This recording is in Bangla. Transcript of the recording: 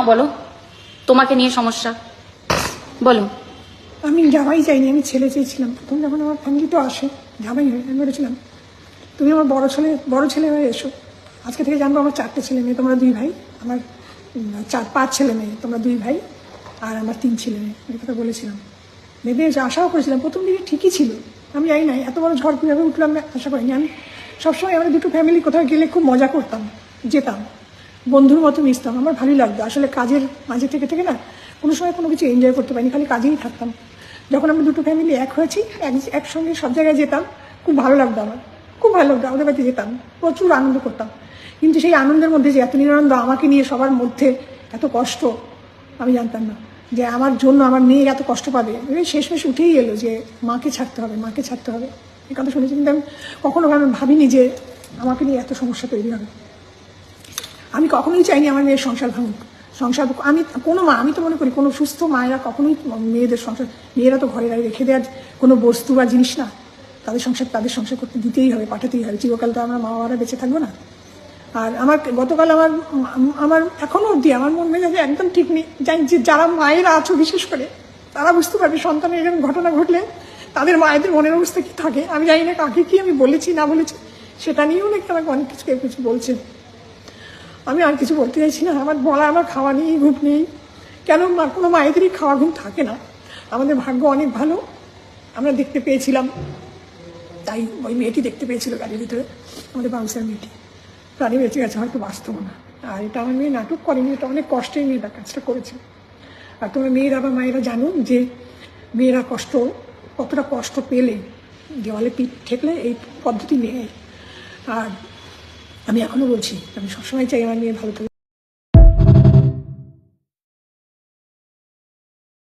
বলো, তোমাকে নিয়ে সমস্যা বলো। আমি জামাই চাইনি, আমি ছেলে চেয়েছিলাম। প্রথম যখন আমার ফ্যামিলি তো আসে জামাই হয়ে, আমি বলেছিলাম তুমি আমার বড় ছেলে হয়ে এসো। আজকে থেকে জানবো আমার 4টে ছেলে মেয়ে, তোমরা 2 ভাই। আমার 5 ছেলে মেয়ে, তোমরা 2 ভাই, আর আমার 3 ছেলে মেয়ে। এই কথা বলেছিলাম, ভেবে আশাও করেছিলাম। প্রথম দিকে ঠিকই ছিল, আমি জানি না এত বড় ঝড় কীভাবে উঠলাম আমি আশা করিনি। আমি সবসময় আমরা দুটো ফ্যামিলি কোথাও গেলে খুব মজা করতাম, যেতাম, বন্ধুর মতো মিশতাম, আমার ভালোই লাগতো। আসলে কাজের মাঝে থেকে থেকে না কোনো সময় কোনো কিছু এনজয় করতে পারিনি, খালি কাজেই থাকতাম। যখন আমরা দুটো ফ্যামিলি এক হয়েছি, একসঙ্গে সব জায়গায় যেতাম, খুব ভালো লাগতো আমার, খুব ভালো লাগতো। আমাদের বাড়িতে যেতাম, প্রচুর আনন্দ করতাম। কিন্তু সেই আনন্দের মধ্যে যে এত নিরানন্দ, আমাকে নিয়ে সবার মধ্যে এত কষ্ট, আমি জানতাম না যে আমার জন্য আমার মেয়ে এত কষ্ট পাবে। শেষমেশ উঠেই এলো যে মাকে ছাড়তে হবে, মাকে ছাড়তে হবে। এই কথা শুনেছি, কিন্তু আমি কখনো ভাবিনি যে আমাকে নিয়ে এত সমস্যা তৈরি হবে। আমি কখনোই চাইনি আমার মেয়ের সংসার ভাঙুক। আমি কোনো মা, আমি তো মনে করি কোনো সুস্থ মায়েরা কখনোই মেয়েদের সংসার, মেয়েরা তো ঘরে রেখে দেওয়ার কোনো বস্তু বা জিনিস না। তাদের সংসার করতে দিতেই হবে, পাঠাতেই হবে। চিরকাল তো আমরা মা বাবারা বেঁচে থাকবো না। আর আমার গতকাল আমার এখনো অবধি আমার মন মেজাজে একদম ঠিক নেই। জানি যে যারা মায়েরা আছো বিশেষ করে, তারা বুঝতে পারবে সন্তানের এরকম ঘটনা ঘটলে তাদের মায়েদের মনের অবস্থা কি থাকে। আমি জানি না কাকে কি আমি বলেছি না বলেছি, সেটা নিয়েও নাকি আমাকে অনেক কিছু বলছে। আমি আর কিছু বলতে চাইছি না। আমার খাওয়া নেই, ঘুম নেই। কেন কোনো মায়েদেরই খাওয়া ঘুম থাকে না। আমাদের ভাগ্য অনেক ভালো, আমরা দেখতে পেয়েছিলাম, তাই ওই মেয়েটি দেখতে পেয়েছিল গাড়ির ভিতরে, আমাদের বাউন্সার মেয়েটি। প্রাণী বেঁচে গেছে, হয়তো বাস্তব না। আর এটা আমার মেয়ে নাটক করেনি, এটা অনেক কষ্টেই মেয়েটা কাজটা করেছে। আর তোমরা মেয়েরা বা মায়েরা জানো যে মেয়েরা কতটা কষ্ট পেলে দেওয়ালে পিঠ ঠেকলে এই পদ্ধতি নেয়। আর আমি এখনো বলছি, আমি সবসময় চাই আমার মেয়ে ভালো থাকে।